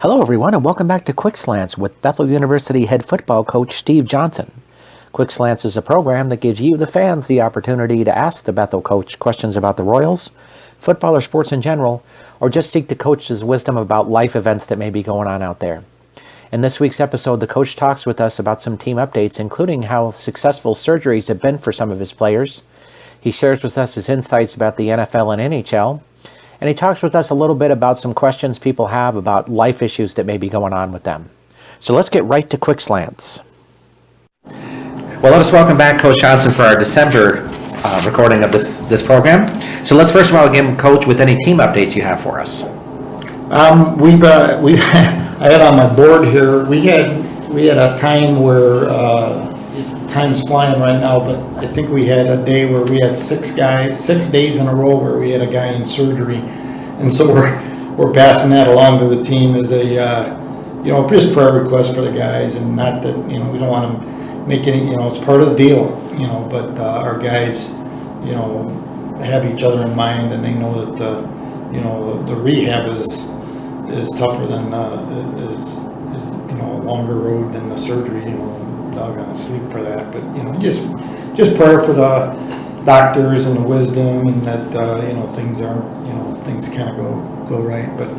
Hello, everyone, and welcome back to Quick Slants with Bethel University head football coach Steve Johnson. Quick Slants is a program that gives you, the fans, the opportunity to ask the Bethel coach questions about the Royals, football or sports in general, or just seek the coach's wisdom about life events that may be going on out there. In this week's episode, the coach talks with us about some team updates, including how successful surgeries have been for some of his players. He shares with us his insights about the NFL and NHL, and he talks with us a little bit about some questions people have about life issues that may be going on with them. So let's get right to Quick Slants. Well, let us welcome back Coach Johnson for our December recording of this program. So let's first of all begin, Coach, with any team updates you have for us. I had on my board here, we had a time where, time's flying right now, but I think we had a day where we had 6 days in a row where we had a guy in surgery. And so we're passing that along to the team as a, just prayer request for the guys, and not that, we don't want to make any, it's part of the deal, but our guys, have each other in mind, and they know that the rehab is tougher than, is a longer road than the surgery, doggone sleep for that, but just prayer for the doctors and the wisdom, and that things aren't things kind of go right, but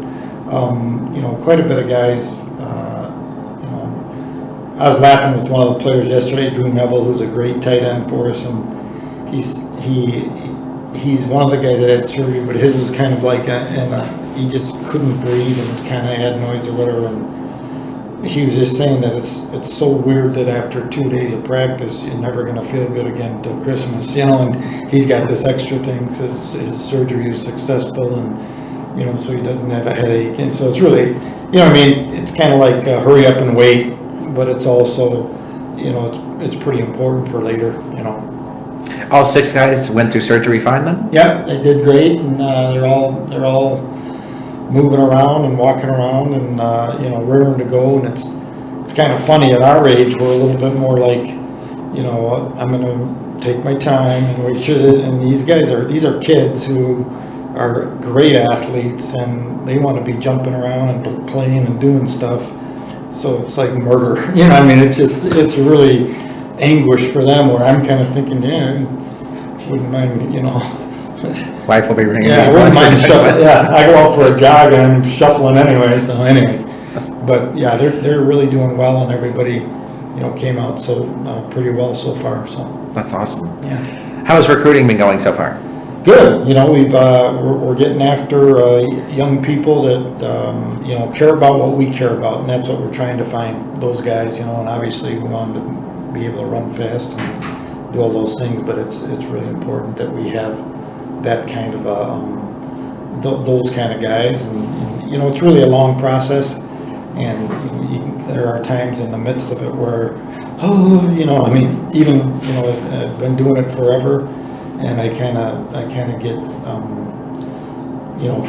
quite a bit of guys. I was laughing with one of the players yesterday, Drew Neville, who's a great tight end for us, and he's one of the guys that had surgery, but his was kind of like he just couldn't breathe and kind of had noise or whatever, and he was just saying that it's so weird that after 2 days of practice, you're never going to feel good again until Christmas, and he's got this extra thing because his surgery was successful, and, so he doesn't have a headache. And so it's really, it's kind of like hurry up and wait, but it's also, it's pretty important for later, All 6 guys went through surgery fine then? Yeah, they did great, and they're all moving around and walking around and raring to go, and it's kind of funny at our age. We're a little bit more like, I'm going to take my time and wait sure this, and these are kids who are great athletes, and they want to be jumping around and playing and doing stuff, so it's like murder. It's really anguish for them, where I'm kind of thinking, wouldn't mind, Wife will be ringing. Yeah, I wouldn't mind shuffling. Yeah, I go out for a jog and I'm shuffling anyway. So anyway, but yeah, they're really doing well, and everybody, came out so pretty well so far. So that's awesome. Yeah. How has recruiting been going so far? Good. We're getting after young people that care about what we care about, and that's what we're trying to find, those guys. And obviously we want them to be able to run fast and do all those things, but it's really important that we have that kind of those kind of guys, and it's really a long process, and there are times in the midst of it where I've been doing it forever, and I kind of get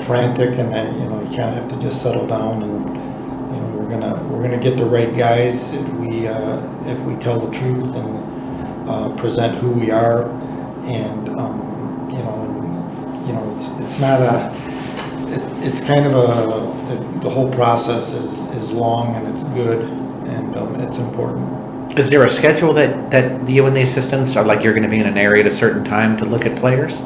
frantic, and you kind of have to just settle down, and we're gonna get the right guys if we tell the truth and present who we are, and it's not it's kind of the whole process is long, and it's good, and it's important. Is there a schedule that you and the assistants are like, you're going to be in an area at a certain time to look at players?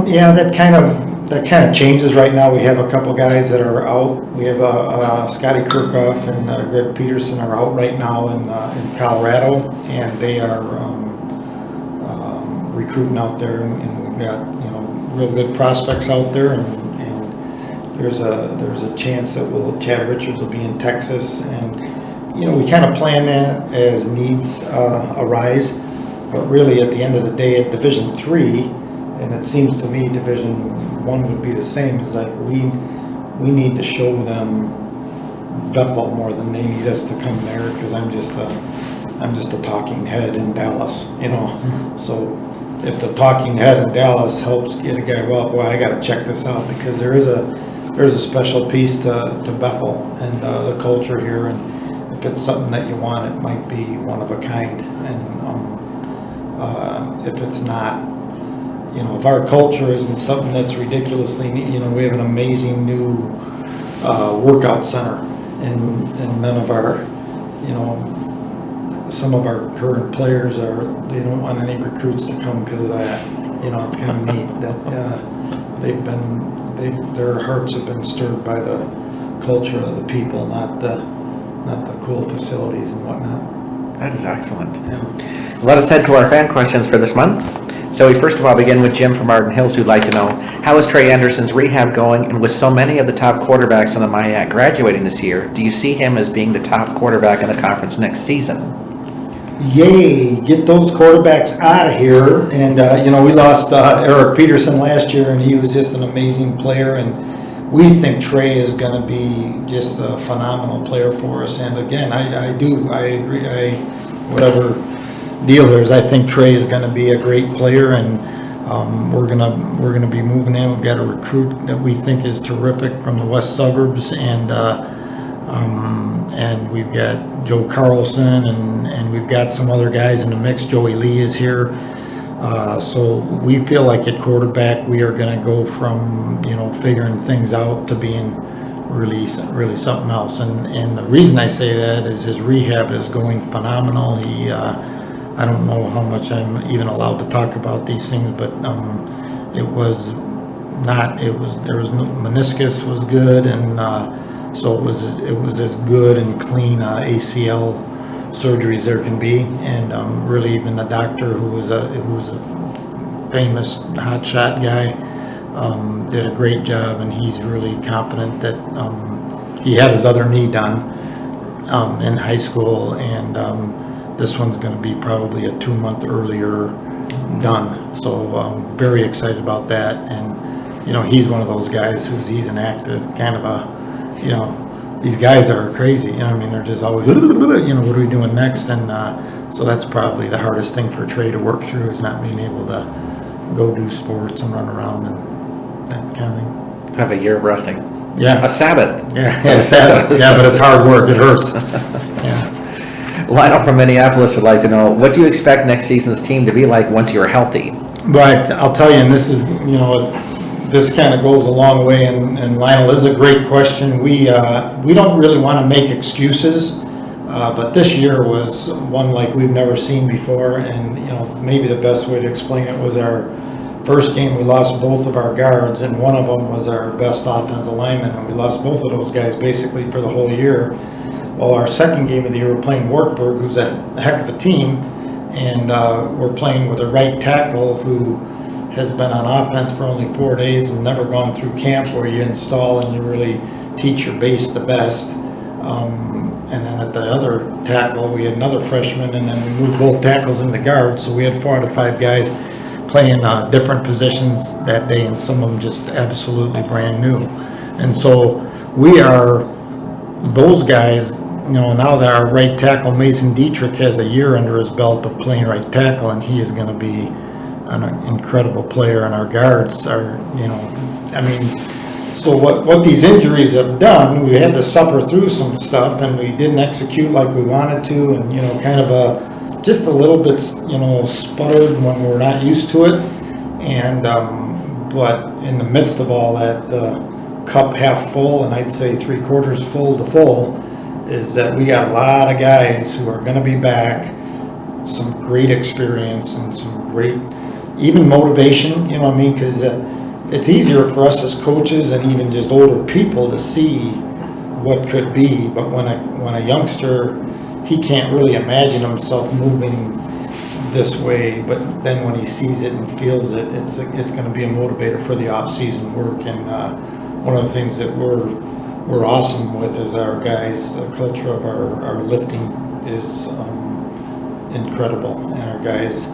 Yeah, that kind of changes right now. We have a couple guys that are out. We have Scotty Kirchhoff and Greg Peterson are out right now in Colorado, and they are recruiting out there, and we've got real good prospects out there, and there's a chance that Chad Richards will be in Texas, and we kind of plan that as needs arise, but really at the end of the day at Division III, and it seems to me Division I would be the same, is like we need to show them Bethel more than they need us to come there, because I'm just a talking head in Dallas, so if the talking head in Dallas helps get a guy, well, boy, I got to check this out, because there's a special piece to Bethel and the culture here, and if it's something that you want, it might be one of a kind, and if it's not, if our culture isn't something that's ridiculously neat, we have an amazing new workout center, and none of our, some of our current players they don't want any recruits to come because of that. It's kind of neat that their hearts have been stirred by the culture of the people, not the cool facilities and whatnot. That is excellent. Yeah. Let us head to our fan questions for this month. So we first of all begin with Jim from Arden Hills, who'd like to know, how is Trey Anderson's rehab going? And with so many of the top quarterbacks on the MIAC graduating this year, do you see him as being the top quarterback in the conference next season? Yay, get those quarterbacks out of here. And, we lost Eric Peterson last year, and he was just an amazing player. And we think Trey is going to be just a phenomenal player for us. And again, I agree. Whatever deal there is, I think Trey is going to be a great player, and we're gonna be moving in. We've got a recruit that we think is terrific from the west suburbs, and we've got Joe Carlson, and we've got some other guys in the mix. Joey Lee is here. So we feel like at quarterback we are going to go from figuring things out to being really something else. And the reason I say that is his rehab is going phenomenal. He I don't know how much I'm even allowed to talk about these things, but there was meniscus was good, and so it was as good and clean ACL surgery as there can be. And really, even the doctor, who was a famous hotshot guy, did a great job, and he's really confident that he had his other knee done in high school, and this one's going to be probably a 2-month earlier done. So very excited about that. And he's one of those guys he's an active kind of a, these guys are crazy. They're just always, what are we doing next? And so that's probably the hardest thing for Trey to work through, is not being able to go do sports and run around and that kind of thing. Have a year of resting. Yeah. A Sabbath. Yeah, a Sabbath. Yeah, but it's hard work. It hurts. Yeah. Lionel from Minneapolis would like to know, what do you expect next season's team to be like once you're healthy? But I'll tell you, and this is, this kind of goes a long way, and Lionel, this is a great question. We don't really want to make excuses, but this year was one like we've never seen before. And maybe the best way to explain it was our first game we lost both of our guards, and one of them was our best offensive lineman, and we lost both of those guys basically for the whole year. Well, our second game of the year, we're playing Wartburg, who's a heck of a team, and we're playing with a right tackle who has been on offense for only 4 days and never gone through camp where you install and you really teach your base the best. And then at the other tackle, we had another freshman, and then we moved both tackles into guards, so we had 4 out of 5 guys playing different positions that day, and some of them just absolutely brand new. And so we are those guys. Now that our right tackle, Mason Dietrich, has a year under his belt of playing right tackle, and he is going to be an incredible player, and our guards are, so what these injuries have done, we had to suffer through some stuff, and we didn't execute like we wanted to, and, kind of just a little bit, sputtered when we're not used to it. And, but in the midst of all that, cup half full, and I'd say 3/4 full to full, is that we got a lot of guys who are going to be back, some great experience and some great, even motivation, because it's easier for us as coaches and even just older people to see what could be. But when a youngster, he can't really imagine himself moving this way, but then when he sees it and feels it, it's going to be a motivator for the off-season work. And one of the things that we're awesome with is our guys. The culture of our lifting is incredible, and our guys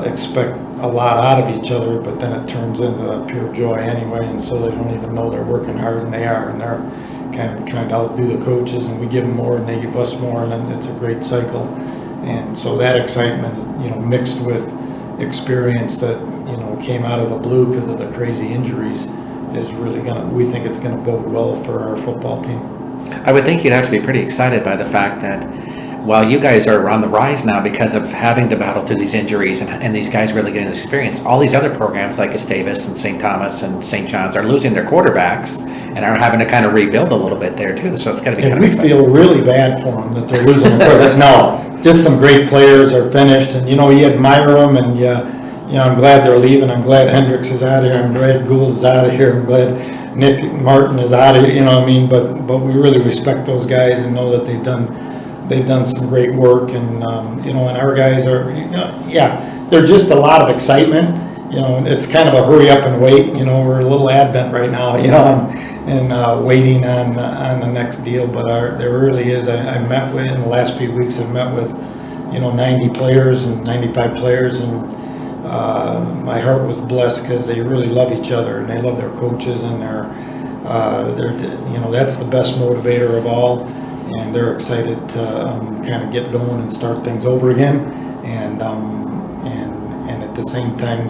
expect a lot out of each other, but then it turns into pure joy anyway, and so they don't even know they're working hard, and they are, and they're kind of trying to outdo the coaches, and we give them more and they give us more, and then it's a great cycle. And so that excitement, mixed with experience that came out of the blue because of the crazy injuries, is really we think it's gonna bode well for our football team. I would think you'd have to be pretty excited by the fact that while you guys are on the rise now because of having to battle through these injuries and these guys really getting this experience, all these other programs like Gustavus and St. Thomas and St. John's are losing their quarterbacks and are having to kind of rebuild a little bit there too. So it's got to be kind of we exciting. feel really bad for them that they're losing their quarterback. No, just some great players are finished, and you admire them, and I'm glad they're leaving. I'm glad Hendricks is out of here. I'm glad Gould is out of here. I'm glad Nick Martin is out of here. But we really respect those guys and know that they've done some great work, and and our guys are, they're just a lot of excitement. It's kind of a hurry up and wait. We're a little Advent right now, and waiting on the next deal. But there really is. I met with, in the last few weeks, I've met with 90 players and 95 players, and my heart was blessed because they really love each other and they love their coaches, and they're that's the best motivator of all, and they're excited to kind of get going and start things over again, and at the same time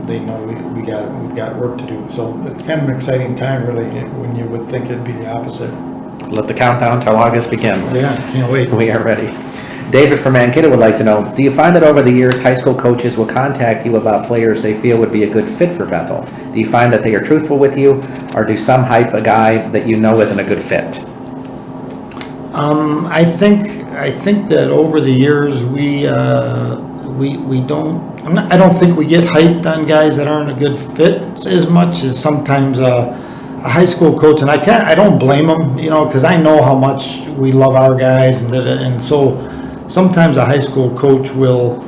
they know we've got work to do. So it's kind of an exciting time, really, when you would think it'd be the opposite. Let the countdown till August begin. Yeah, can't wait. We are ready. David from Mankato would like to know, do you find that over the years high school coaches will contact you about players they feel would be a good fit for Bethel? Do you find that they are truthful with you, or do some hype a guy that you know isn't a good fit? I think that over the years we don't. I don't think we get hyped on guys that aren't a good fit as much as sometimes a high school coach, and I don't blame them, because I know how much we love our guys, and so sometimes a high school coach will,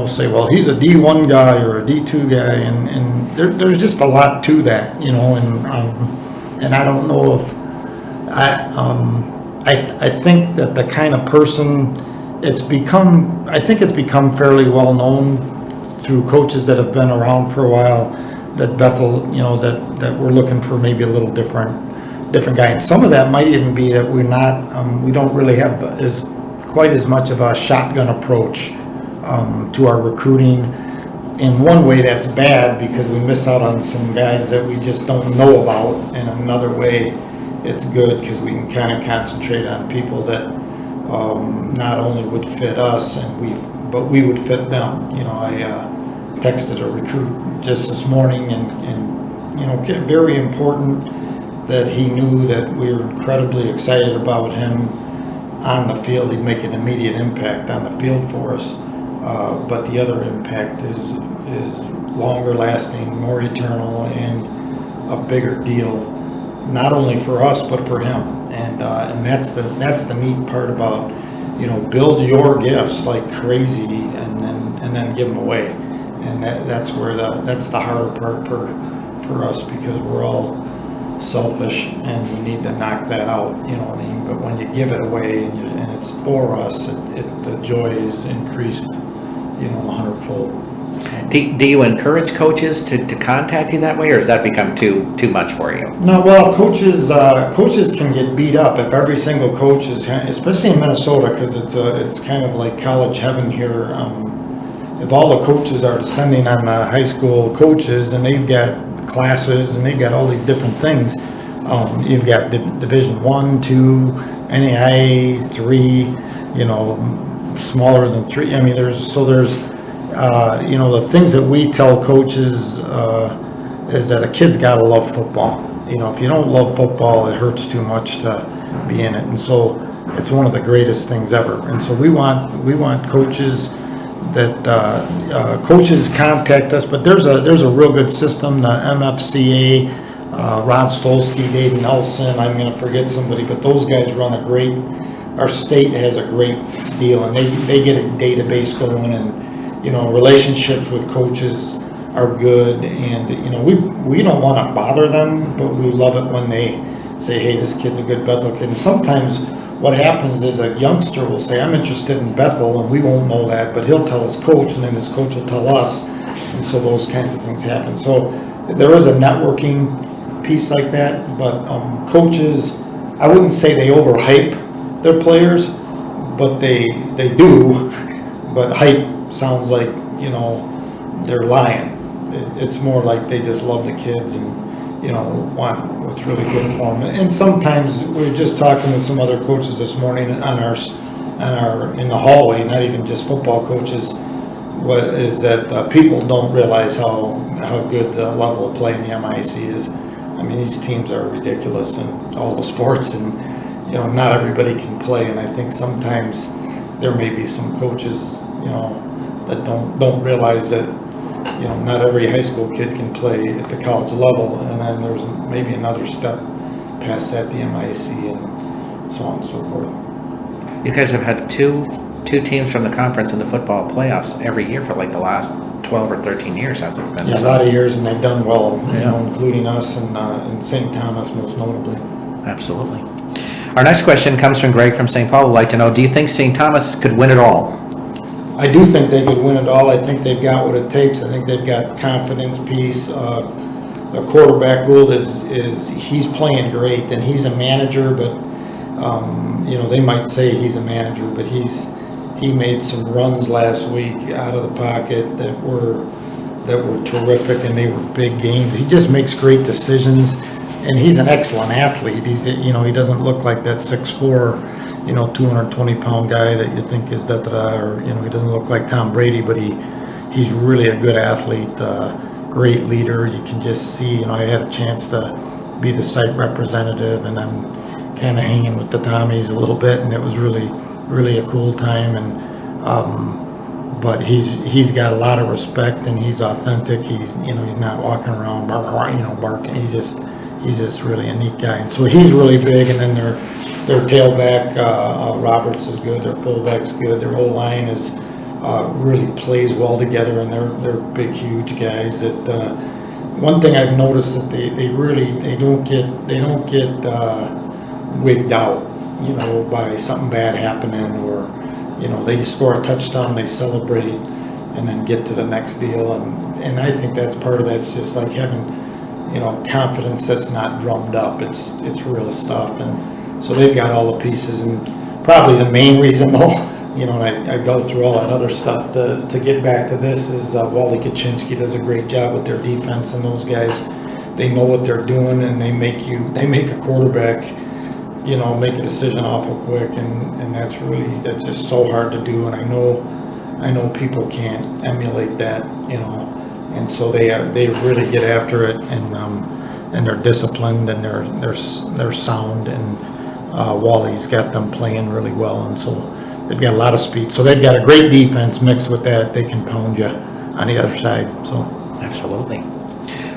say, well, he's a D1 guy or a D2 guy, and there's just a lot to that, and I don't know if I think that the kind of person it's become fairly well known through coaches that have been around for a while that Bethel, that we're looking for maybe a little different guy. And some of that might even be that we don't really have quite as much of a shotgun approach to our recruiting. In one way, that's bad because we miss out on some guys that we just don't know about. In another way, it's good because we can kind of concentrate on people that not only would fit us but we would fit them. I texted a recruit just this morning, and very important that he knew that we were incredibly excited about him on the field. He'd make an immediate impact on the field for us, but the other impact is longer lasting, more eternal, and a bigger deal, not only for us but for him. And that's the neat part about build your gifts like crazy and then give them away, and that's the harder part for us, because we're all selfish and we need to knock that out, but when you give it away and it's for us, the joy is increased 100-fold. Do you encourage coaches to contact you that way, or has that become too much for you? No, well, coaches can get beat up if every single coach is, especially in Minnesota, because it's kind of like college heaven here. If all the coaches are descending on the high school coaches, and they've got classes and they've got all these different things, you've got Division 1, 2, NAIA 3, smaller than 3. I mean, there's the things that we tell coaches is that a kid's got to love football. If you don't love football, it hurts too much to be in it. And so it's one of the greatest things ever. And so we want coaches that coaches contact us. But there's a real good system, the MFCA, Ron Stolsky, Dave Nelson. I'm going to forget somebody, but those guys run a great. Our state has a great deal, and they get a database going, and relationships with coaches are good, and we don't want to bother them, but we love it when they say, hey, this kid's a good Bethel kid. And sometimes what happens is a youngster will say, I'm interested in Bethel, and we won't know that, but he'll tell his coach, and then his coach will tell us, and so those kinds of things happen. So there is a networking piece like that, but coaches, I wouldn't say they overhype their players, but they do. But hype sounds like they're lying. It's more like they just love the kids and want what's really good for them. And sometimes we were just talking with some other coaches this morning on our in the hallway, not even just football coaches, is that people don't realize how good the level of play in the MIC is. I mean, these teams are ridiculous in all the sports, and not everybody can play. And I think sometimes there may be some coaches, that don't realize that, not every high school kid can play at the college level, and then there's maybe another step past that, the MIC, and so on and so forth. You guys have had two teams from the conference in the football playoffs every year for like the last 12 or 13 years, hasn't it been? Yeah, a lot of years, and they've done well, including us and St. Thomas most notably. Absolutely. Our next question comes from Greg from St. Paul. Would like to know, do you think St. Thomas could win it all? I do think they could win it all. I think they've got what it takes. I think they've got confidence piece. The quarterback Gould is he's playing great, and he's a manager, but they might say he's a manager, but he made some runs last week out of the pocket that were terrific, and they were big games. He just makes great decisions, and he's an excellent athlete. He doesn't look like that 6'4", 220-pound guy that you think is da-da-da, or he doesn't look like Tom Brady, but he's really a good athlete, great leader. You can just see, I had a chance to be the site representative, and I'm kind of hanging with the Tommies a little bit, and it was really, really a cool time. And but he's got a lot of respect, and he's authentic. He's not walking around barking. He's just really a neat guy, and so he's really big. And then their tailback Roberts is good. Their fullback's good. Their whole line is really plays well together, and they're big, huge guys. That one thing I've noticed that they don't get wigged out, by something bad happening, or they score a touchdown, they celebrate, and then get to the next deal. And I think that's part of that's just like having confidence that's not drummed up. It's real stuff, and so they've got all the pieces. And probably the main reason, though, and I go through all that other stuff to get back to this, is Wally Kaczynski does a great job with their defense, and those guys, they know what they're doing, and they make a quarterback make a decision awful quick, and that's just so hard to do. And I know people can't emulate that, and so they really get after it, and they're disciplined, and they're sound, and Wally's got them playing really well, and so they've got a lot of speed. So they've got a great defense mixed with that. They can pound you on the other side. So absolutely.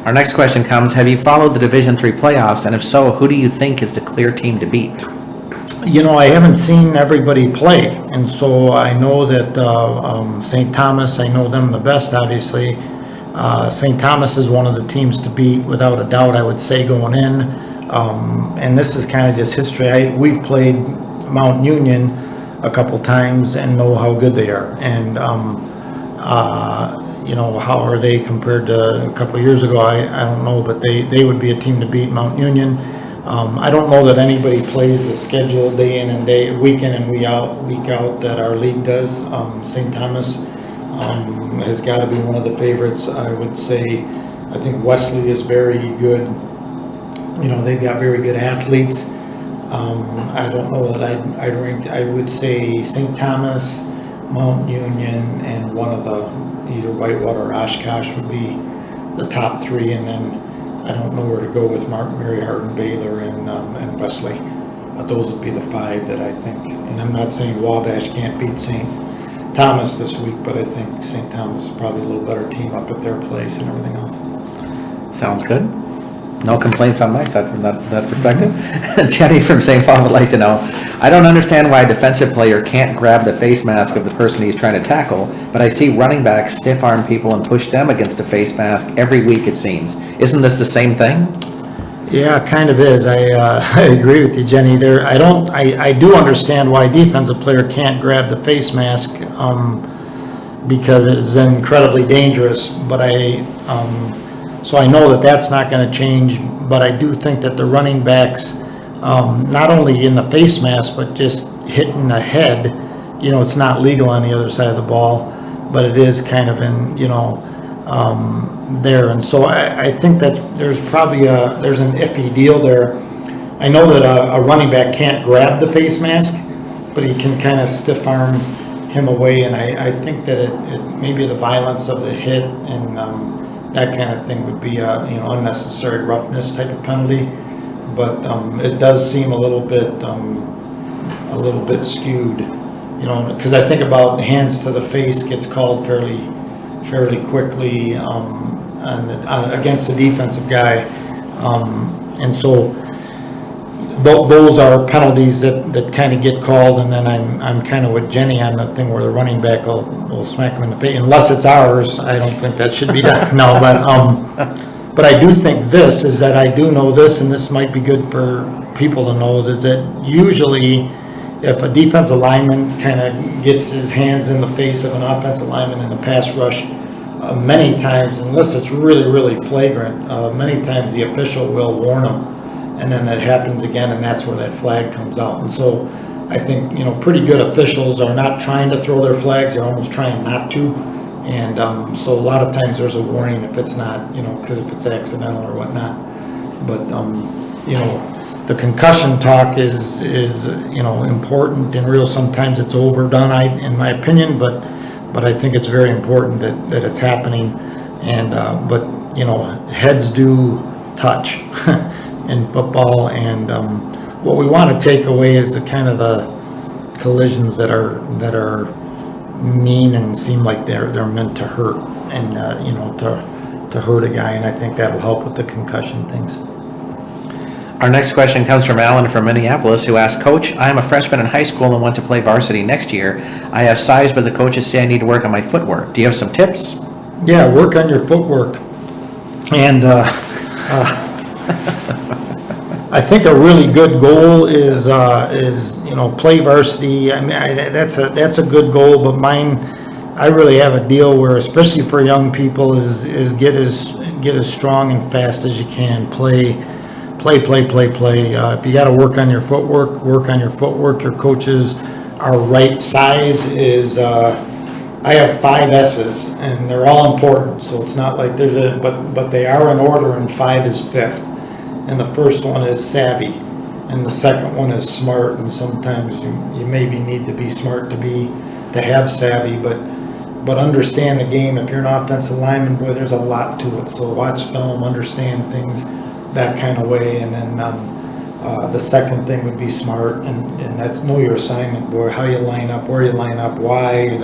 Our next question comes, have you followed the Division III playoffs, and if so, who do you think is the clear team to beat? I haven't seen everybody play, and so I know that St. Thomas, I know them the best, obviously. St. Thomas is one of the teams to beat, without a doubt, I would say, going in. And this is kind of just history. We've played Mount Union a couple times and know how good they are. And how are they compared to a couple of years ago? I don't know, but they would be a team to beat, Mount Union. I don't know that anybody plays the schedule day in and week in and week out that our league does. St. Thomas has got to be one of the favorites, I would say. I think Wesley is very good. They've got very good athletes. I don't know that I'd rank. I would say St. Thomas, Mount Union, and one of the either Whitewater or Oshkosh would be the top three, and then I don't know where to go with Mary Hardin, Baylor, and Wesley. But those would be the five that I think. And I'm not saying Wabash can't beat St. Thomas this week, but I think St. Thomas is probably a little better team up at their place and everything else. Sounds good. No complaints on my side from that perspective. Jenny from St. Paul would like to know, I don't understand why a defensive player can't grab the face mask of the person he's trying to tackle, but I see running backs stiff arm people and push them against a face mask every week, it seems. Isn't this the same thing? Yeah, it kind of is. I agree with you, Jenny. I do understand why a defensive player can't grab the face mask because it is incredibly dangerous, but so I know that that's not going to change, but I do think that the running backs, not only in the face mask, but just hitting the head, it's not legal on the other side of the ball, but it is kind of in, there. And so I think that there's probably there's an iffy deal there. I know that a running back can't grab the face mask, but he can kind of stiff arm him away, and I think that it maybe the violence of the hit and that kind of thing would be a unnecessary roughness type of penalty, but it does seem a little bit skewed, because I think about hands to the face gets called fairly quickly against the defensive guy, and so those are penalties that kind of get called, and then I'm kind of with Jenny on that thing where the running back will smack him in the face. Unless it's ours, I don't think that should be done. No, but I do think this is that I do know this, and this might be good for people to know, is that usually if a defensive lineman kind of gets his hands in the face of an offensive lineman in the pass rush, many times, unless it's really flagrant, many times the official will warn them. And then that happens again, and that's where that flag comes out. And so I think, pretty good officials are not trying to throw their flags, they're almost trying not to. And so a lot of times there's a warning if it's not, because if it's accidental or whatnot. But, the concussion talk is important and real. Sometimes it's overdone, in my opinion, but I think it's very important that it's happening. And, but, heads do touch. In football, and what we want to take away is the kind of the collisions that are mean and seem like they're meant to hurt, and to hurt a guy, and I think that'll help with the concussion things. Our next question comes from Alan from Minneapolis, who asked, Coach, I am a freshman in high school and want to play varsity next year. I have size, but the coaches say I need to work on my footwork. Do you have some tips? Yeah, work on your footwork, and I think a really good goal is play varsity. I mean, that's a good goal, but mine, I really have a deal where, especially for young people, is get as strong and fast as you can. Play. If you got to work on your footwork, work on your footwork. Your coaches are right. Size is. I have 5 S's, and they're all important. So it's not like but they are in order, and 5 is 5th. And the first one is savvy, and the second one is smart. And sometimes you maybe need to be smart to have savvy, but understand the game. If you're an offensive lineman, boy, there's a lot to it. So watch film, understand things that kind of way, and then the second thing would be smart, and that's know your assignment, boy, how you line up, where you line up, why,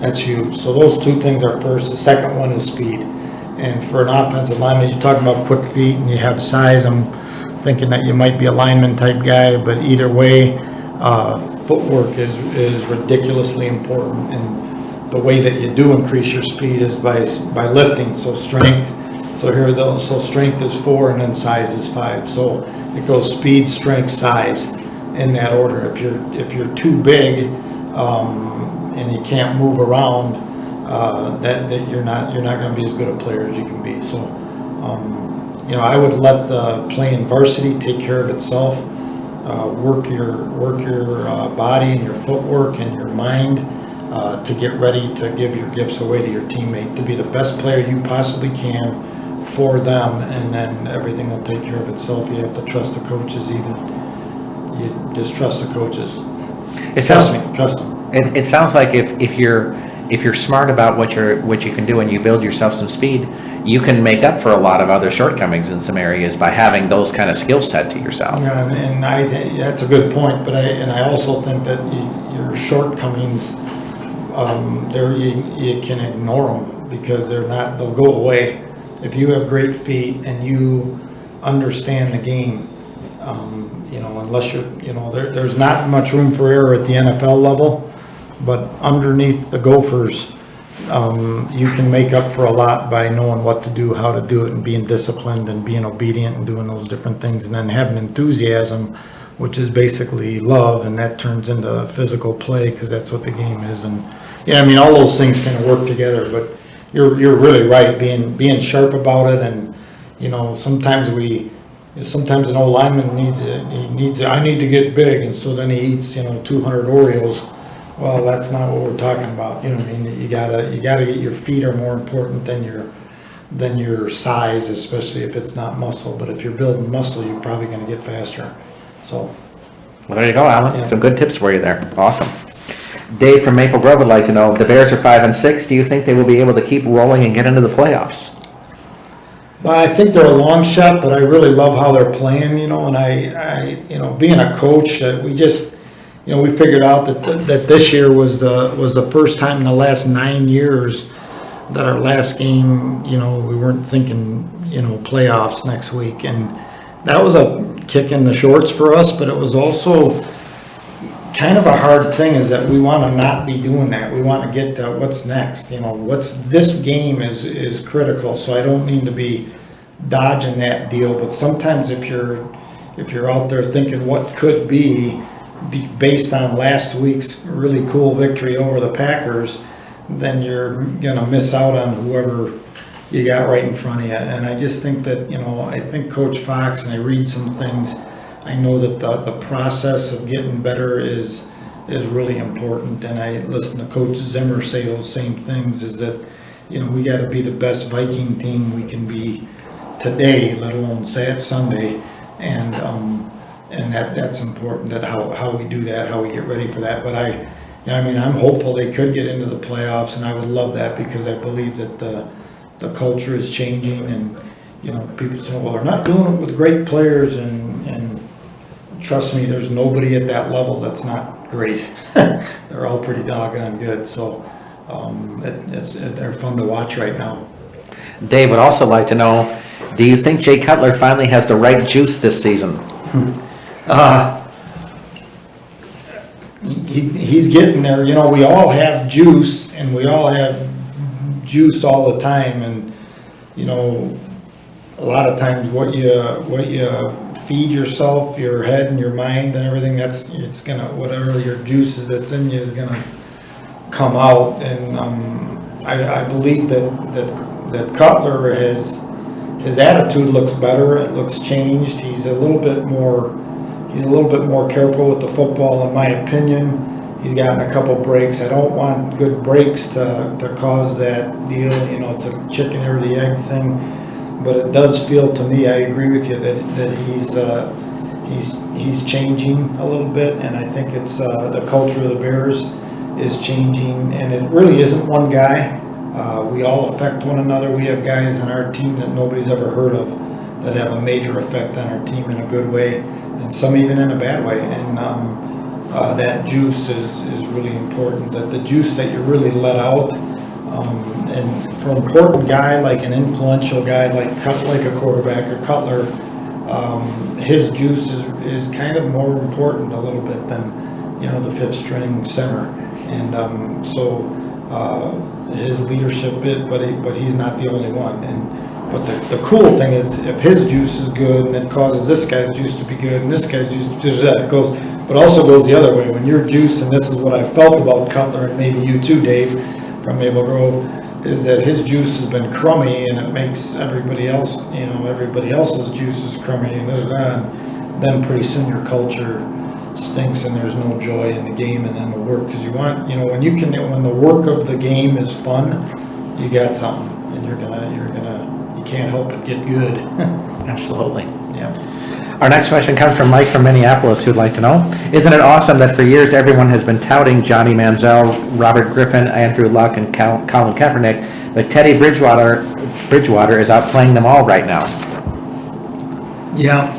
that's huge. So those 2 things are first. The second one is speed. And for an offensive lineman, you're talking about quick feet and you have size. I'm thinking that you might be a lineman type guy, but either way, footwork is ridiculously important. And the way that you do increase your speed is by lifting. So strength. So strength is 4, and then size is 5. So it goes speed, strength, size in that order. If you're too big and you can't move around, that you're not going to be as good a player as you can be. So I would let the play in varsity take care of itself. Work your body and your footwork and your mind to get ready to give your gifts away to your teammate, to be the best player you possibly can for them, and then everything will take care of itself. You have to trust the coaches. You just trust the coaches. Trust them. It sounds like if you're smart about what you can do and you build yourself some speed, you can make up for a lot of other shortcomings in some areas by having those kind of skill set to yourself. Yeah, and I think that's a good point. But I also think that your shortcomings, you can ignore them because they'll go away. If you have great feet and you understand the game, unless there's not much room for error at the NFL level. But underneath the Gophers, you can make up for a lot by knowing what to do, how to do it, and being disciplined and being obedient and doing those different things, and then having enthusiasm, which is basically love, and that turns into physical play because that's what the game is. And all those things kind of work together. But you're really right, being sharp about it, and sometimes an old lineman needs I need to get big, and so then he eats 200 Oreos. Well, that's not what we're talking about. You gotta get your feet are more important than your size, especially if it's not muscle. But if you're building muscle, you're probably going to get faster. So Well, there you go, Alan. Yeah. Some good tips for you there. Awesome. Dave from Maple Grove would like to know, the Bears are 5-6. Do you think they will be able to keep rolling and get into the playoffs? Well, I think they're a long shot, but I really love how they're playing, and I being a coach, we just, we figured out that this year was the first time in the last 9 years that our last game, we weren't thinking, playoffs next week. And that was a kick in the shorts for us, but it was also kind of a hard thing is that we want to not be doing that. We want to get to what's next, this game is critical. So I don't mean to be dodging that deal, but sometimes if you're out there thinking what could be based on last week's really cool victory over the Packers, then you're going to miss out on whoever you got right in front of you. And I just think that, I think Coach Fox, and I read some things, I know that the process of getting better is really important. And I listen to Coach Zimmer say those same things, is that, we got to be the best Viking team we can be today, let alone say it Sunday. And that's important, that how we do that, how we get ready for that. But I'm hopeful they could get into the playoffs, and I would love that, because I believe that the culture is changing, and people say, well, they're not doing it with great players, and trust me, there's nobody at that level that's not great. They're all pretty doggone good, so they're fun to watch right now. Dave would also like to know, do you think Jay Cutler finally has the right juice this season? He's getting there. We all have juice, and we all have juice all the time. And a lot of times what you feed yourself, your head and your mind and everything, it's gonna, whatever your juice is that's in you is gonna come out. And I believe that Cutler his attitude looks better. It looks changed. He's a little bit more careful with the football, in my opinion. He's gotten a couple breaks. I don't want good breaks to cause that deal. It's a chicken or the egg thing. But it does feel to me, I agree with you, that he's changing a little bit, and I think it's the culture of the Bears is changing, and it really isn't one guy. We all affect one another. We have guys on our team that nobody's ever heard of that have a major effect on our team in a good way, and some even in a bad way. And that juice is really important. That the juice that you really let out, and for an important guy, like an influential guy like a quarterback or Cutler, his juice is kind of more important a little bit than the fifth string center. And so his leadership bit, but he's not the only one. But the cool thing is, if his juice is good and it causes this guy's juice to be good and this guy's juice to do that, it goes, but also goes the other way. When your juice, and this is what I felt about Cutler, and maybe you too, Dave, from Maple Grove, is that his juice has been crummy, and it makes everybody else's juice is crummy, and then pretty soon your culture stinks, and there's no joy in the game and then the work. Because you want, when the work of the game is fun, you got something, and you can't help but get good. Absolutely. Yeah. Our next question comes from Mike from Minneapolis, who'd like to know, isn't it awesome that for years everyone has been touting Johnny Manziel, Robert Griffin, Andrew Luck, and Colin Kaepernick, but Teddy Bridgewater is outplaying them all right now? Yeah.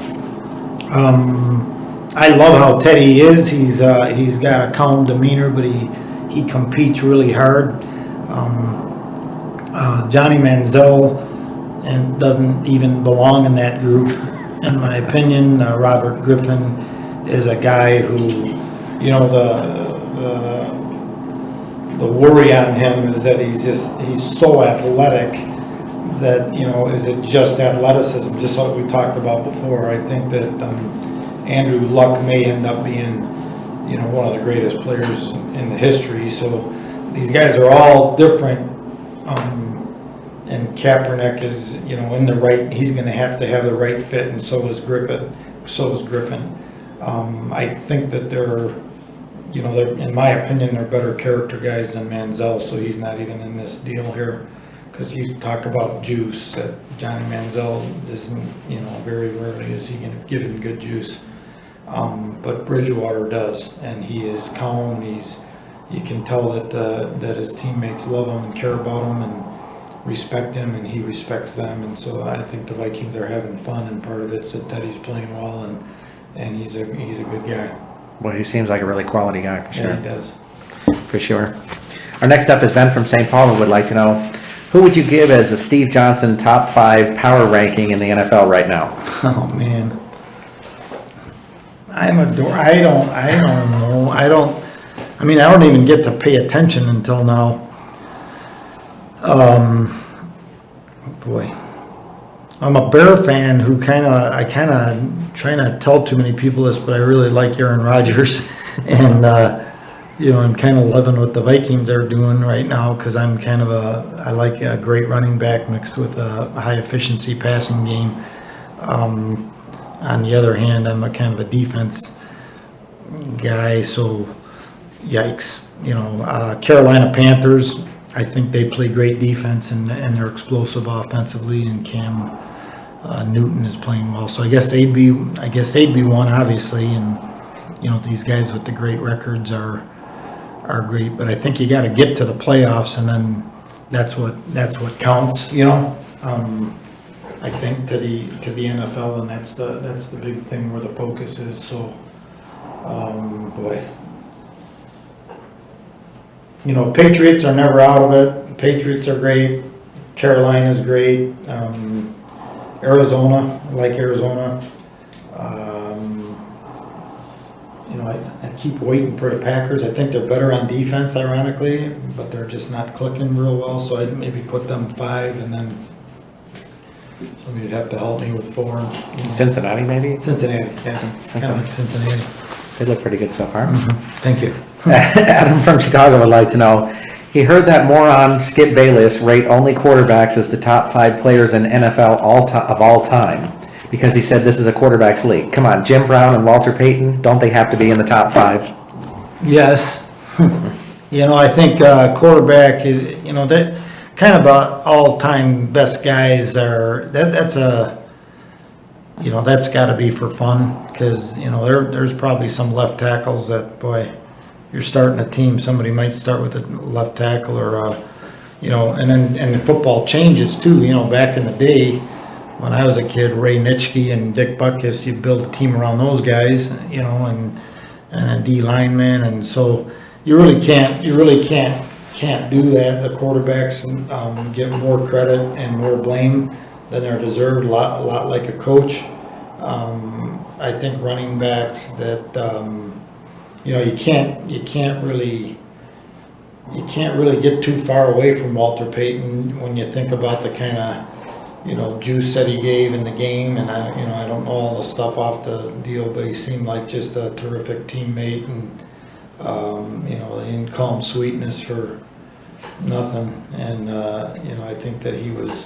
I love how Teddy is. He's got a calm demeanor, but he competes really hard. Johnny Manziel and doesn't even belong in that group, in my opinion. Robert Griffin is a guy who, the worry on him is that he's so athletic that, is it just athleticism, just like we talked about before. I think that Andrew Luck may end up being, one of the greatest players in the history. So these guys are all different. And Kaepernick is, in the right, he's going to have the right fit, and so is Griffin. I think that they're, in my opinion, they're better character guys than Manziel, so he's not even in this deal here. Because you talk about juice, that Johnny Manziel isn't, very rarely is he going to give him good juice. But Bridgewater does, and he is calm. You can tell that his teammates love him and care about him and respect him, and he respects them. And so I think the Vikings are having fun, and part of it's that he's playing well, and he's a good guy. Well, he seems like a really quality guy for sure. Yeah, he does. For sure. Our next up is Ben from St. Paul, who would like to know, who would you give as a Steve Johnson top 5 power ranking in the NFL right now? Oh man, I don't know. I don't even get to pay attention until now. Boy, I'm a Bear fan who I kind of try not to tell too many people this, but I really like Aaron Rodgers, and I'm kind of loving what the Vikings are doing right now because I like a great running back mixed with a high efficiency passing game. On the other hand, I'm a kind of a defense guy, so yikes. Carolina Panthers, I think they play great defense and they're explosive offensively, and Cam Newton is playing well. So I guess they'd be one, obviously, and these guys with the great records are great. But I think you got to get to the playoffs, and then that's what counts. I think to the NFL, and that's the big thing where the focus is. So, boy. Patriots are never out of it. Patriots are great. Carolina's great. Arizona, I like Arizona. I keep waiting for the Packers. I think they're better on defense, ironically, but they're just not clicking real well. So I'd maybe put them 5, and then somebody'd have to help me with 4. Cincinnati, maybe? Cincinnati, yeah. Kind of like Cincinnati. They look pretty good so far. Mm-hmm. Thank you. Adam from Chicago would like to know, he heard that moron Skip Bayless rate only quarterbacks as the top 5 players in NFL of all time because he said this is a quarterback's league. Come on, Jim Brown and Walter Payton, don't they have to be in the top 5? Yes. I think quarterback is, that kind of all-time best guys are, that's got to be for fun because, there's probably some left tackles that, boy, you're starting a team, somebody might start with a left tackle or, and the football changes too. Back in the day when I was a kid, Ray Nitschke and Dick Butkus, you build a team around those guys, and a D lineman, and so you really can't do that. The quarterbacks get more credit and more blame than they're deserved. A lot like a coach. I think running backs that. You can't really get too far away from Walter Payton when you think about the kind of, juice that he gave in the game. And I don't know all the stuff off the deal, but he seemed like just a terrific teammate, and they didn't call him sweetness for nothing. And I think that he was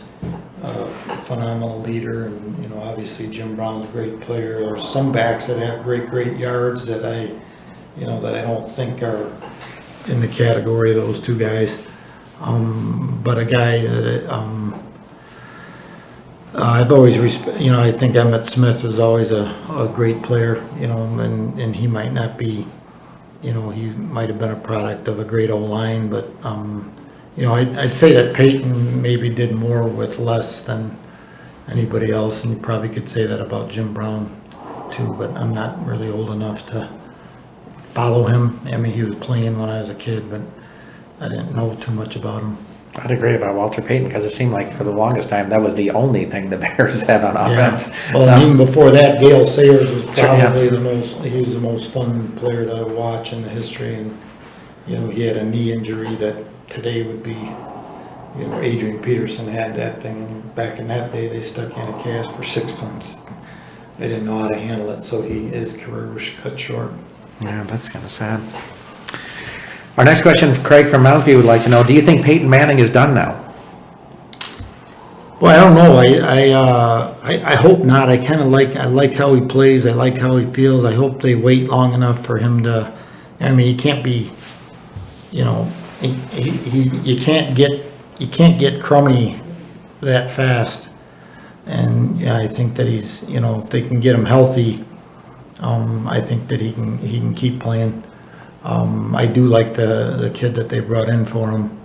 a phenomenal leader, and obviously Jim Brown's a great player. There are some backs that have great yards that I don't think are in the category of those 2 guys. But a guy that I've always I think Emmitt Smith was always a great player, and he might not be, he might have been a product of a great O-line, but, I'd say that Peyton maybe did more with less than anybody else, and you probably could say that about Jim Brown too, but I'm not really old enough to follow him. I mean, he was playing when I was a kid, but I didn't know too much about him. I'd agree about Walter Payton because it seemed like for the longest time that was the only thing the Bears had on offense. Yeah. Well, even before that, Gale Sayers was probably he was the most fun player to watch in the history, and he had a knee injury that today would be, Adrian Peterson had that thing, and back in that day they stuck you in a cast for 6 months. They didn't know how to handle it, so his career was cut short. Yeah, that's kind of sad. Our next question, Craig from Mountain View would like to know, do you think Peyton Manning is done now? Well, I don't know. I hope not. I like how he plays. I like how he feels. I hope they wait long enough for him to. I mean, he can't be. You can't get crummy that fast. And I think that he's. If they can get him healthy, I think that he can keep playing. I do like the kid that they brought in for him,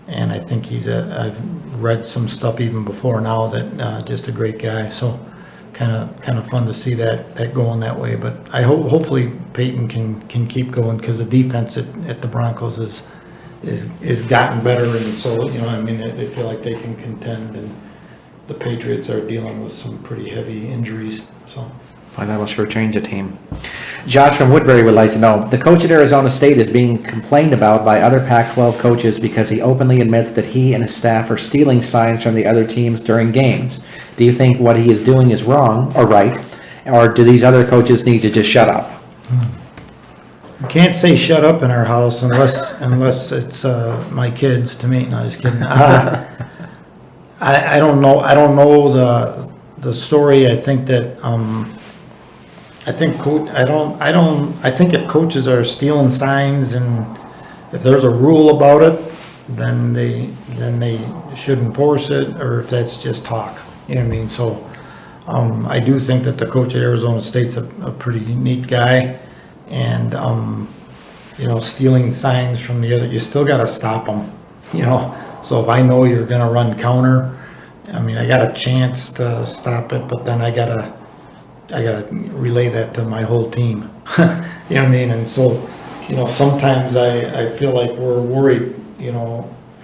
and I think I've read some stuff even before now that just a great guy. So kind of fun to see that going that way. But I hopefully Peyton can keep going, because the defense at the Broncos is gotten better, and so I mean they feel like they can contend, and the Patriots are dealing with some pretty heavy injuries. So. Well, that'll sure change the team. Josh from Woodbury would like to know, the coach at Arizona State is being complained about by other Pac-12 coaches because he openly admits that he and his staff are stealing signs from the other teams during games. Do you think what he is doing is wrong or right, or do these other coaches need to just shut up? You can't say shut up in our house unless it's my kids to me. No, just kidding. I don't know. I don't know the story. I think that I think if coaches are stealing signs, and if there's a rule about it, then they should enforce it, or if that's just talk. You know what I mean? So I do think that the coach at Arizona State's a pretty neat guy, and stealing signs from the other, you still got to stop them. So if I know you're going to run counter, I mean, I got a chance to stop it, but then I gotta relay that to my whole team. You know what I mean? And so, sometimes I feel like we're worried.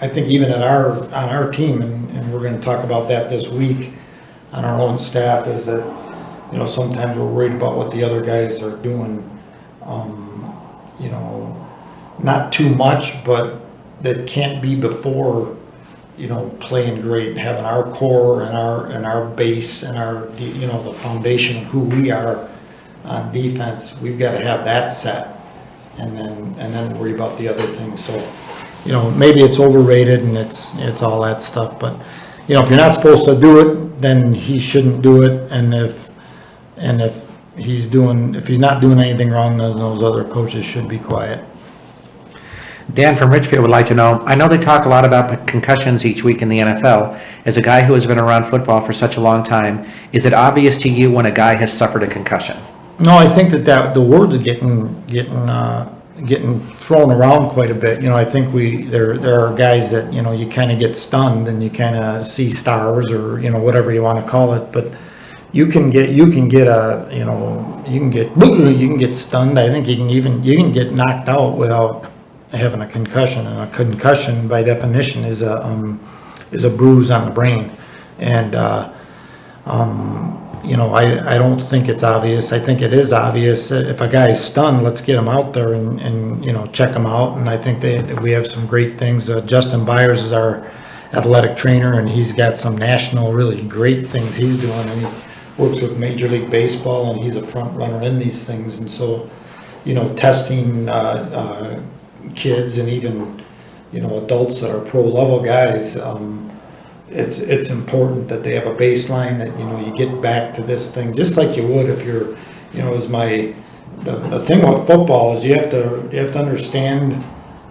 I think even on our team, and we're going to talk about that this week on our own staff, is that sometimes we're worried about what the other guys are doing. Not too much, but that can't be before. Playing great, having our core and our base and our the foundation of who we are on defense. We've got to have that set, and then worry about the other things. So, maybe it's overrated and it's all that stuff. But if you're not supposed to do it, then he shouldn't do it. And if he's not doing anything wrong, then those other coaches should be quiet. Dan from Richfield would like to know, I know they talk a lot about concussions each week in the NFL. As a guy who has been around football for such a long time, is it obvious to you when a guy has suffered a concussion? No, I think that the word's getting thrown around quite a bit. I think there are guys that you kind of get stunned and you kind of see stars, or whatever you want to call it. But you can get stunned. I think you can get knocked out without having a concussion, and a concussion by definition is a bruise on the brain. And I don't think it's obvious. I think it is obvious. If a guy is stunned, let's get him out there and check him out. And I think that we have some great things. Justin Byers is our athletic trainer, and he's got some national really great things he's doing, and he works with Major League Baseball, and he's a front runner in these things. And so testing kids and even adults that are pro level guys, it's important that they have a baseline, that you get back to this thing just like you would if you're the thing with football is you have to understand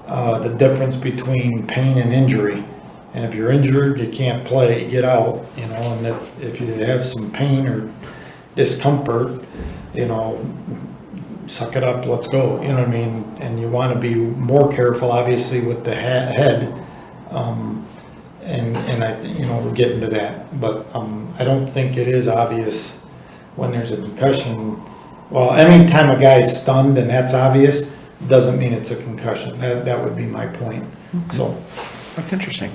the difference between pain and injury. And if you're injured, you can't play, get out, and if you have some pain or discomfort, suck it up, let's go, you know what I mean? And you want to be more careful, obviously, with the head, and I, we're getting to that, but I don't think it is obvious when there's a concussion. Well, anytime a guy's stunned and that's obvious, doesn't mean it's a concussion. That would be my point. Okay. So that's interesting.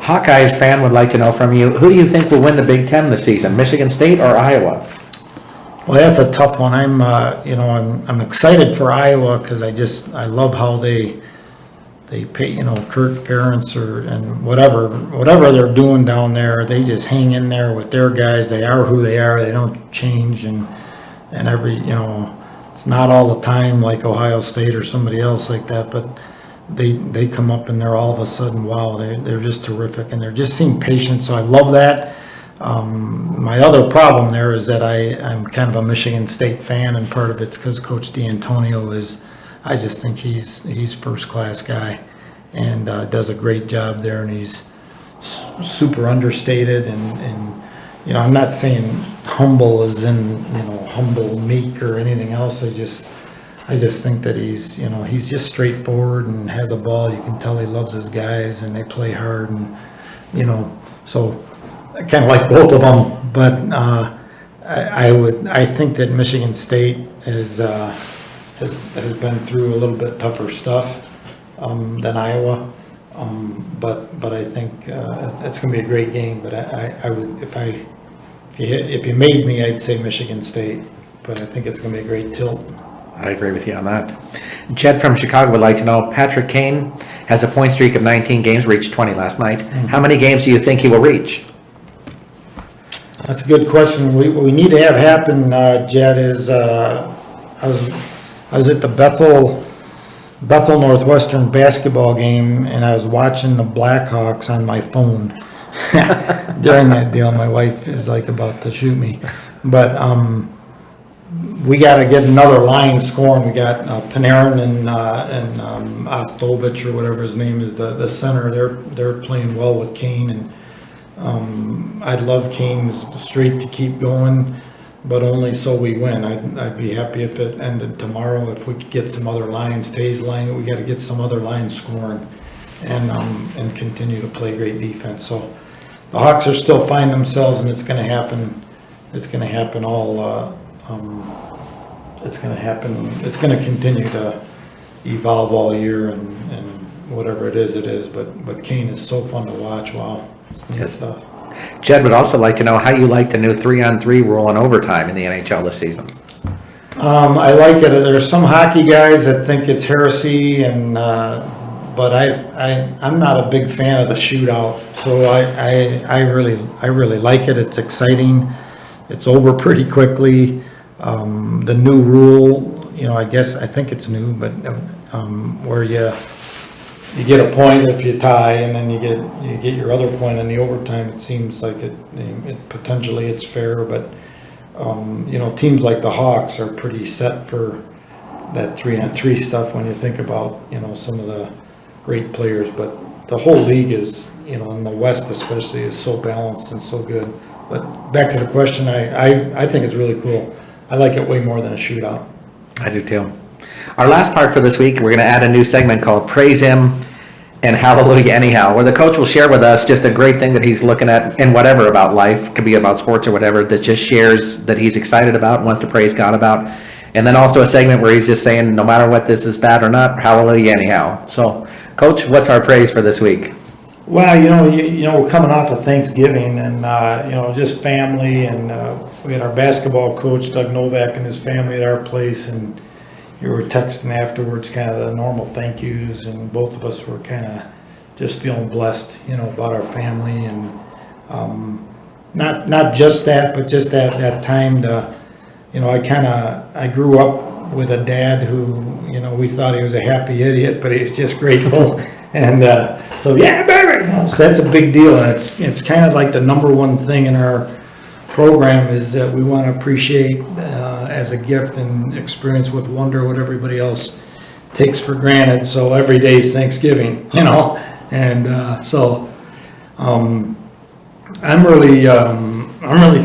Hawkeyes fan would like to know from you, who do you think will win the Big Ten this season, Michigan State or Iowa? Well, that's a tough one. I'm excited for Iowa because I love how they pay, Kurt Ferentz and whatever they're doing down there. They just hang in there with their guys. They are who they are. They don't change, and every it's not all the time like Ohio State or somebody else like that. But they come up and they're all of a sudden, wow, they're just terrific, and they're just seem patient. So I love that. My other problem there is that I'm kind of a Michigan State fan, and part of it's because Coach D'Antonio I just think he's first class guy, and does a great job there, and he's super understated, and I'm not saying humble as in, humble, meek or anything else. I just think that he's just straightforward and has the ball. You can tell he loves his guys and they play hard and, so I kind of like both of them. But I think that Michigan State has been through a little bit tougher stuff than Iowa. But I think it's going to be a great game. But I would, if you made me, I'd say Michigan State. But I think it's going to be a great tilt. I agree with you on that. Jed from Chicago would like to know, Patrick Kane has a point streak of 19 games, reached 20 last night. Mm-hmm. How many games do you think he will reach? That's a good question. What we need to have happen, Jed, is I was at the Bethel Northwestern basketball game, and I was watching the Blackhawks on my phone during that deal. My wife is like about to shoot me, but we got to get another line scoring. We got Panarin and Ostovich or whatever his name is, the center. They're playing well with Kane, and I'd love Kane's streak to keep going, but only so we win. I'd be happy if it ended tomorrow. If we could get some other lines, Tays line, we got to get some other lines scoring, and continue to play great defense. So the Hawks are still finding themselves, and it's going to happen. It's going to happen all. It's going to happen. It's going to continue to evolve all year, and whatever it is. But Kane is so fun to watch. Wow, it's neat stuff. Jed would also like to know how you like the new 3-on-3 rule in overtime in the NHL this season. I like it. There's some hockey guys that think it's heresy, but I'm not a big fan of the shootout. So I really like it. It's exciting. It's over pretty quickly. The new rule, I think it's new, but where you get a point if you tie, and then you get your other point in the overtime. It seems like it potentially it's fair, but teams like the Hawks are pretty set for that 3-on-3 stuff when you think about some of the great players. But the whole league is in the West especially is so balanced and so good. But back to the question, I think it's really cool. I like it way more than a shootout. I do too. Our last part for this week, we're going to add a new segment called Praise Him and Hallelujah Anyhow, where the coach will share with us just a great thing that he's looking at in whatever about life, could be about sports or whatever, that just shares that he's excited about and wants to praise God about. And then also a segment where he's just saying, no matter what this is bad or not, hallelujah anyhow. So, Coach, what's our praise for this week? Well, we're coming off of Thanksgiving, and just family, and we had our basketball coach Doug Novak and his family at our place, and you were texting afterwards, kind of the normal thank yous, and both of us were kind of just feeling blessed, about our family, and not just that, but just that time to, I grew up with a dad who, we thought he was a happy idiot, but he's just grateful. And so that's a big deal, and it's kind of like the number one thing in our program is that we want to appreciate as a gift and experience with wonder what everybody else takes for granted. So every day is Thanksgiving, and so I'm really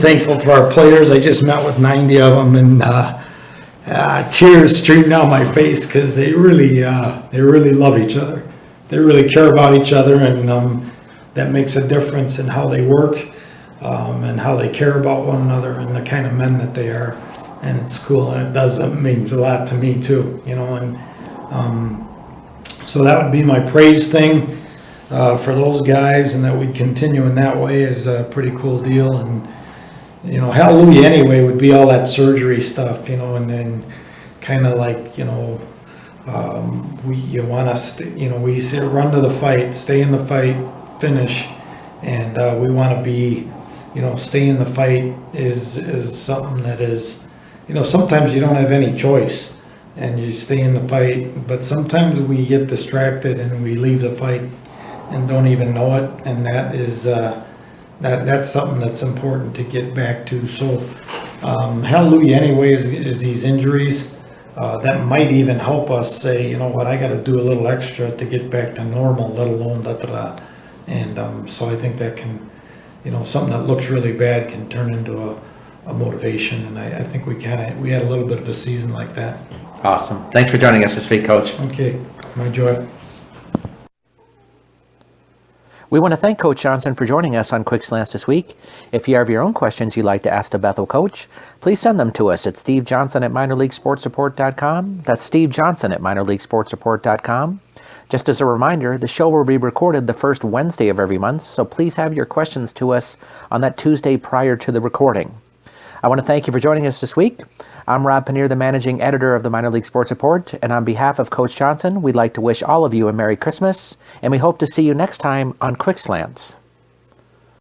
thankful for our players. I just met with 90 of them, and tears streamed down my face because they really love each other. They really care about each other, and that makes a difference in how they work and how they care about one another and the kind of men that they are. And it's cool, and it means a lot to me too, and so that would be my praise thing for those guys, and that we continue in that way is a pretty cool deal. And hallelujah anyway would be all that surgery stuff, and then kind of like we say run to the fight, stay in the fight, finish, and we want to be, stay in the fight is something that is, sometimes you don't have any choice and you stay in the fight, but sometimes we get distracted and we leave the fight and don't even know it, and that is that's something that's important to get back to. So hallelujah anyway is these injuries. That might even help us say, I got to do a little extra to get back to normal, let alone da-da-da. And so I think that can, something that looks really bad can turn into a motivation. And I think we had a little bit of a season like that. Awesome. Thanks for joining us this week, Coach. Okay, my joy. We want to thank Coach Johnson for joining us on Quick Slants this week. If you have your own questions you'd like to ask the Bethel Coach, please send them to us at stevejohnson@minorleaguesportsreport.com. That's stevejohnson@minorleaguesportsreport.com. Just as a reminder, the show will be recorded the first Wednesday of every month, so please have your questions to us on that Tuesday prior to the recording. I want to thank you for joining us this week. I'm Rob Paneer, the managing editor of the Minor League Sports Report, and on behalf of Coach Johnson, we'd like to wish all of you a Merry Christmas, and we hope to see you next time on Quick Slants.